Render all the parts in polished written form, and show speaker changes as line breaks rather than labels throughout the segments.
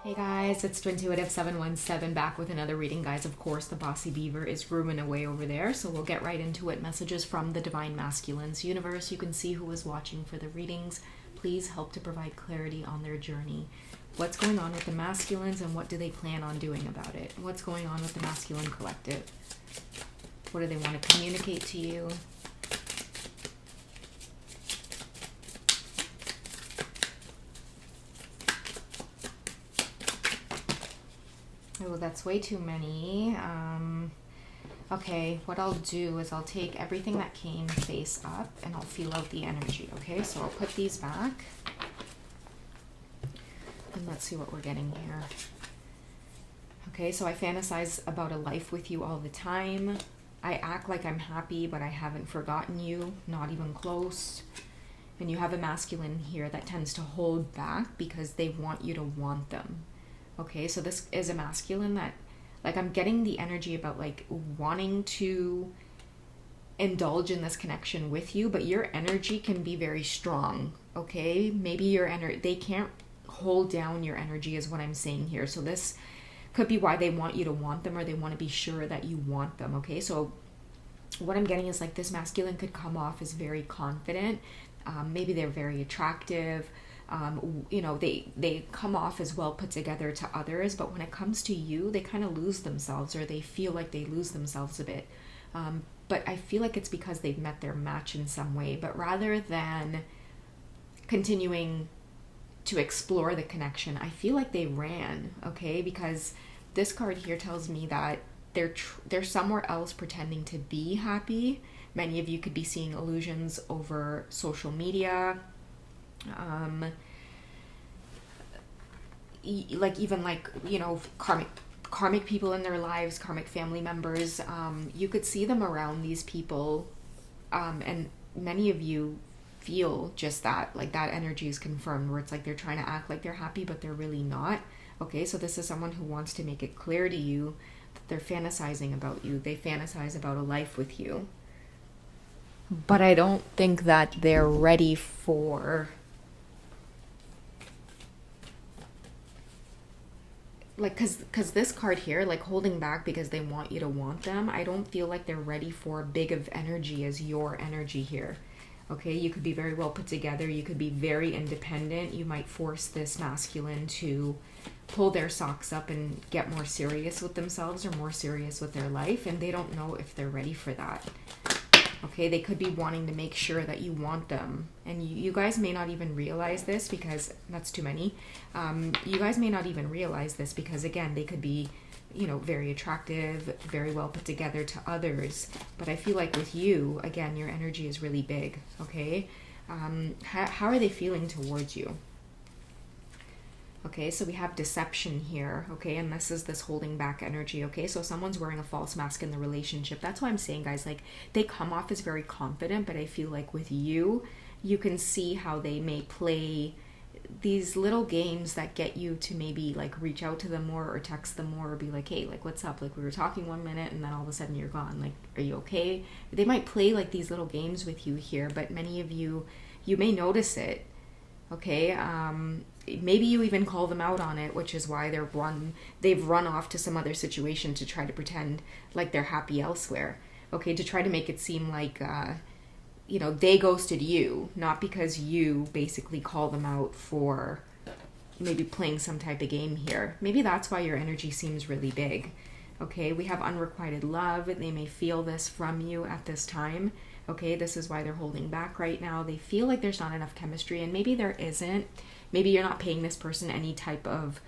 Hey guys, it's Twintuitive717 back with another reading, guys. Of course, the bossy beaver is grooming away over there, so we'll get right into it. Messages from the Divine Masculines universe. You can see who is watching for the readings. Please help to provide clarity on their journey. What's going on with the masculines and what do they plan on doing about it? What's going on with the masculine collective? What do they want to communicate to you? Oh, that's way too many. Okay, what I'll do is I'll take everything that came face up and I'll feel out the energy, okay? So I'll put these back. And let's see what we're getting here. Okay, so I fantasize about a life with you all the time. I act like I'm happy, but I haven't forgotten you, not even close. And you have a masculine here that tends to hold back because they want you to want them. Okay, so this is a masculine that, like, I'm getting the energy about, like, wanting to indulge in this connection with you, but your energy can be very strong, okay? Maybe your energy, they can't hold down your energy is what I'm saying here. So this could be why they want you to want them, or they want to be sure that you want them, okay? So what I'm getting is, like, this masculine could come off as very confident. Maybe they're very attractive. You know, they come off as well put together to others, but when it comes to you, they kind of lose themselves, or they feel like they lose themselves a bit. But I feel like it's because they've met their match in some way. But rather than continuing to explore the connection, I feel like they ran, okay? Because this card here tells me that they're somewhere else pretending to be happy. Many of you could be seeing illusions over social media. Like, even, like, you know, karmic people in their lives, karmic family members, you could see them around these people, and many of you feel just that, like, that energy is confirmed, where it's like they're trying to act like they're happy but they're really not. Okay, so this is someone who wants to make it clear to you that they're fantasizing about you. They fantasize about a life with you, but I don't think that they're ready for, like, because this card here, like, holding back because they want you to want them, I don't feel like they're ready for big of energy as your energy here. Okay, you could be very well put together, you could be very independent, you might force this masculine to pull their socks up and get more serious with themselves or more serious with their life, and they don't know if they're ready for that. Okay, they could be wanting to make sure that you want them. And you guys may not even realize this, because that's too many. You guys may not even realize this because, again, they could be, you know, very attractive, very well put together to others. But I feel like with you, again, your energy is really big, okay? How are they feeling towards you? Okay, so we have deception here, okay, and this is this holding back energy, okay? So someone's wearing a false mask in the relationship. That's why I'm saying, guys, like, they come off as very confident, but I feel like with you, you can see how they may play these little games that get you to maybe, like, reach out to them more or text them more or be like, hey, like, what's up? Like, we were talking 1 minute and then all of a sudden you're gone. Like, are you okay? They might play, like, these little games with you here, but many of you, you may notice it, okay? Maybe you even call them out on it, which is why they've run off to some other situation to try to pretend like they're happy elsewhere, okay, to try to make it seem like, you know, they ghosted you, not because you basically call them out for maybe playing some type of game here. Maybe that's why your energy seems really big, okay? We have unrequited love. They may feel this from you at this time, okay? This is why they're holding back right now. They feel like there's not enough chemistry, and maybe there isn't. Maybe you're not paying this person any type of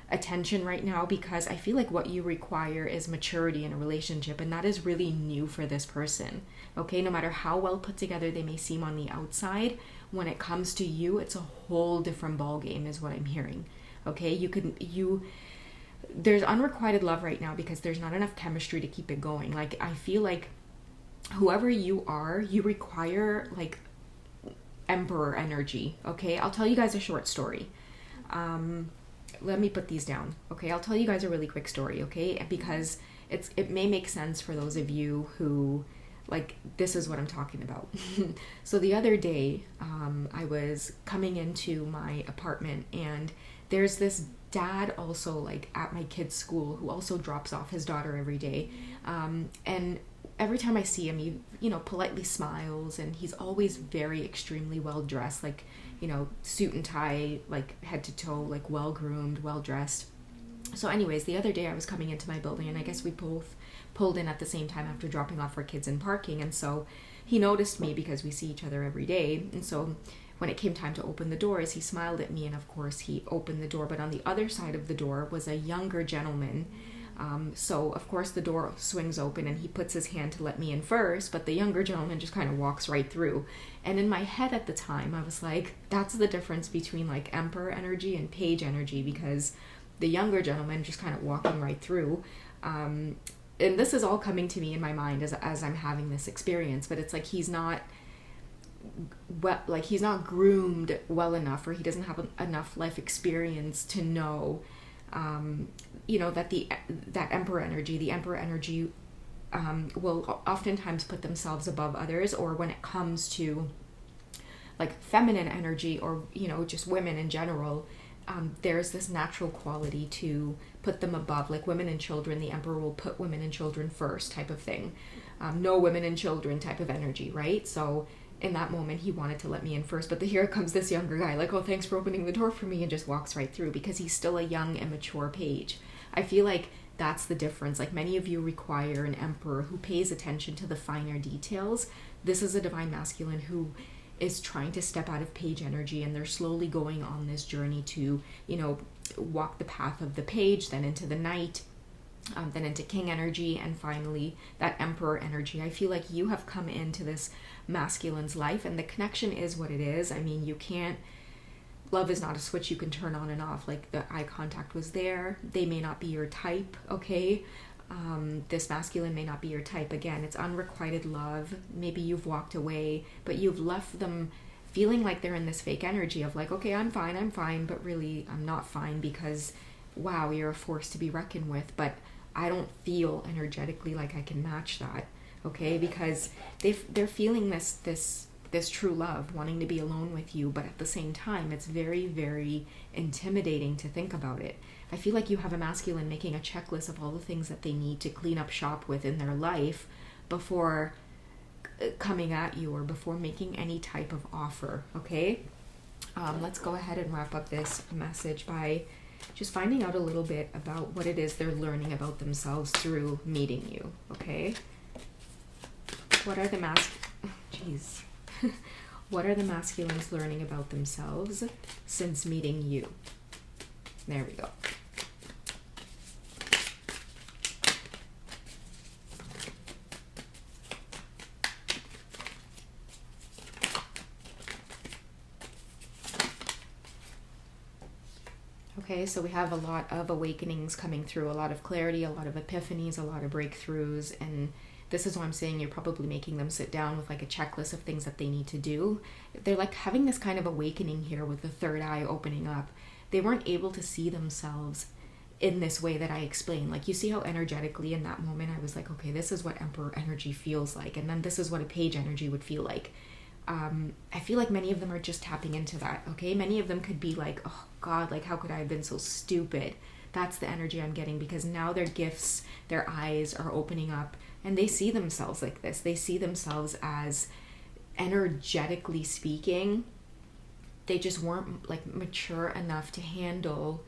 attention right now, because I feel like what you require is maturity in a relationship, and that is really new for this person, okay? No matter how well put together they may seem on the outside, when it comes to you, it's a whole different ball game is what I'm hearing, okay? There's unrequited love right now because there's not enough chemistry to keep it going. Like, I feel like whoever you are, you require, like, emperor energy, okay? I'll tell you guys a short story. Let me put these down, okay? I'll tell you guys a really quick story, okay? Because it may make sense for those of you who Like, this is what I'm talking about. So the other day, I was coming into my apartment, and there's this dad also, like, at my kid's school, who also drops off his daughter every day. And every time I see him, he, politely smiles, and he's always very extremely well dressed, like, suit and tie, like head to toe, like well groomed, well dressed. So anyways, the other day I was coming into my building, and I guess we both pulled in at the same time after dropping off our kids in parking. And so he noticed me because we see each other every day. And so when it came time to open the doors, he smiled at me, and of course he opened the door. But on the other side of the door was a younger gentleman. So of course the door swings open, and he puts his hand to let me in first, but the younger gentleman just kind of walks right through. And in my head at the time, I was like, that's the difference between like Emperor energy and Page energy, because the younger gentleman just kind of walking right through. And this is all coming to me in my mind as I'm having this experience, but it's like he's not groomed well enough, or he doesn't have enough life experience to know that Emperor energy, the Emperor energy will oftentimes put themselves above others, or when it comes to like feminine energy, or just women in general, there's this natural quality to put them above, like women and children. The Emperor will put women and children first, type of thing. No women and children type of energy, right? So in that moment, he wanted to let me in first, but here comes this younger guy, like, oh, thanks for opening the door for me, and just walks right through, because he's still a young, immature Page. I feel like that's the difference. Like, many of you require an Emperor who pays attention to the finer details. This is a Divine Masculine who is trying to step out of Page energy, and they're slowly going on this journey to, walk the path of the Page, then into the Knight, then into King energy, and finally that Emperor energy. I feel like you have come into this masculine's life, and the connection is what it is. I mean, love is not a switch you can turn on and off. Like, the eye contact was there. They may not be your type, okay? This masculine may not be your type. Again, it's unrequited love. Maybe you've walked away, but you've left them feeling like they're in this fake energy of like, okay, I'm fine, but really I'm not fine, because wow, you're a force to be reckoned with, but I don't feel energetically like I can match that, okay? Because they're feeling this true love, wanting to be alone with you, but at the same time, it's very, very intimidating to think about it. I feel like you have a masculine making a checklist of all the things that they need to clean up shop with in their life before coming at you, or before making any type of offer, okay? Let's go ahead and wrap up this message by just finding out a little bit about what it is they're learning about themselves through meeting you, okay? What are the What are the masculines learning about themselves since meeting you? There we go. Okay, so we have a lot of awakenings coming through, a lot of clarity, a lot of epiphanies, a lot of breakthroughs, and this is why I'm saying you're probably making them sit down with like a checklist of things that they need to do. They're like having this kind of awakening here with the third eye opening up. They weren't able to see themselves in this way that I explained. Like, you see how energetically in that moment I was like, okay, this is what Emperor energy feels like, and then this is what a Page energy would feel like. I feel like many of them are just tapping into that, okay? Many of them could be like, oh God, like, how could I have been so stupid? That's the energy I'm getting, because now their gifts, their eyes are opening up, and they see themselves like this. They see themselves as, energetically speaking, they just weren't like mature enough to handle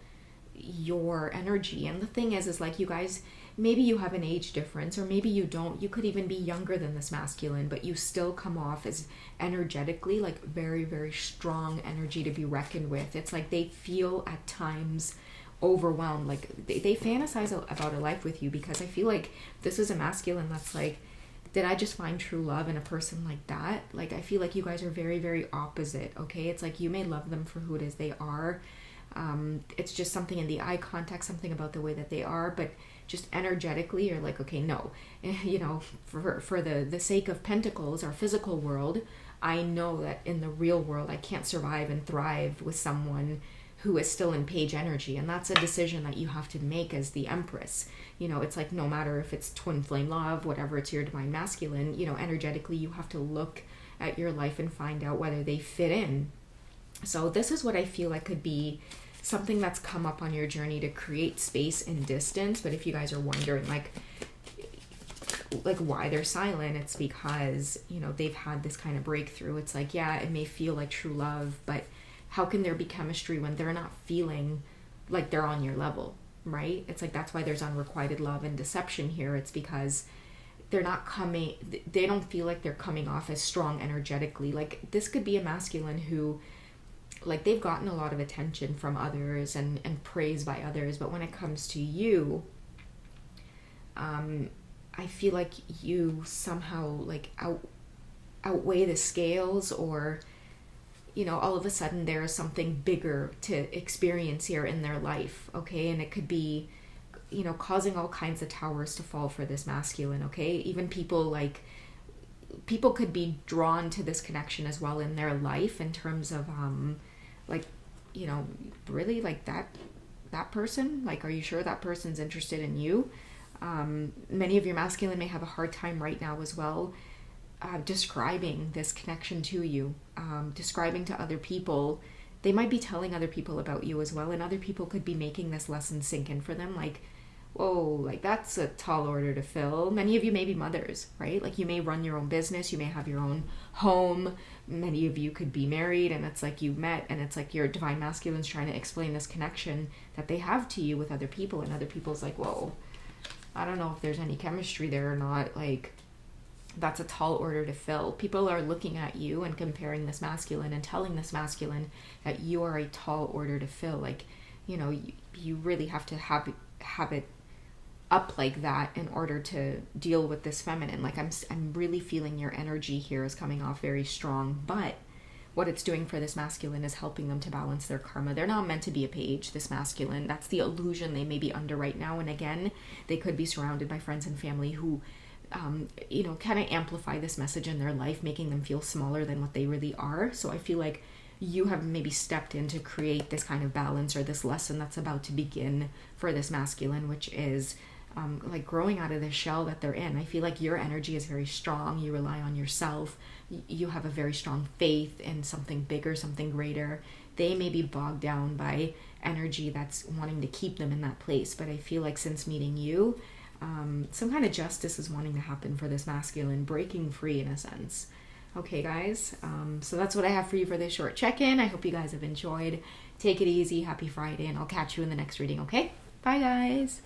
your energy. And the thing is like, you guys, maybe you have an age difference, or maybe you don't. You could even be younger than this masculine, but you still come off as energetically like very, very strong energy to be reckoned with. It's like they feel at times overwhelmed, like they fantasize about a life with you, because I feel like this is a masculine that's like, did I just find true love in a person like that? Like, I feel like you guys are very, very opposite, okay? It's like you may love them for who it is they are. It's just something in the eye contact, something about the way that they are, but just energetically you're like, okay, no. For the sake of Pentacles, our physical world, I know that in the real world I can't survive and thrive with someone who is still in page energy. And that's a decision that you have to make as the Empress. You know, it's like, no matter if it's twin flame love, whatever, it's your divine masculine, you know, energetically, you have to look at your life and find out whether they fit in. So this is what I feel like could be something that's come up on your journey to create space and distance. But if you guys are wondering, like why they're silent, it's because, you know, they've had this kind of breakthrough. It's like, yeah, it may feel like true love, but how can there be chemistry when they're not feeling like they're on your level, right? It's like, that's why there's unrequited love and deception here. It's because they don't feel like they're coming off as strong energetically. Like, this could be a masculine who, like, they've gotten a lot of attention from others and praise by others, but when it comes to you, I feel like you somehow like outweigh the scales, or, you know, all of a sudden there is something bigger to experience here in their life, okay? And it could be, you know, causing all kinds of towers to fall for this masculine, okay? Even people could be drawn to this connection as well in their life, in terms of like, you know, really, like that person, like, are you sure that person's interested in you? Many of your masculine may have a hard time right now as well describing this connection to you, describing to other people. They might be telling other people about you as well, and other people could be making this lesson sink in for them, like, whoa, like, that's a tall order to fill. Many of you may be mothers, right? Like, you may run your own business, you may have your own home, many of you could be married, and it's like, you met, and it's like your divine masculine's trying to explain this connection that they have to you with other people, and other people's like, whoa, I don't know if there's any chemistry there or not. Like, that's a tall order to fill. People are looking at you and comparing this masculine and telling this masculine that you are a tall order to fill. Like, you know, you really have to have it up like that in order to deal with this feminine. Like, I'm really feeling your energy here is coming off very strong, but what it's doing for this masculine is helping them to balance their karma. They're not meant to be a page, this masculine. That's the illusion they may be under right now. And again, they could be surrounded by friends and family who, you know, kind of amplify this message in their life, making them feel smaller than what they really are. So I feel like you have maybe stepped in to create this kind of balance, or this lesson that's about to begin for this masculine, which is like growing out of the shell that they're in. I feel like your energy is very strong. You rely on yourself. You have a very strong faith in something bigger, something greater. They may be bogged down by energy that's wanting to keep them in that place. But I feel like since meeting you, some kind of justice is wanting to happen for this masculine, breaking free in a sense. Okay, guys, so that's what I have for you for this short check-in. I hope you guys have enjoyed. Take it easy. Happy Friday, and I'll catch you in the next reading, okay? Bye, guys.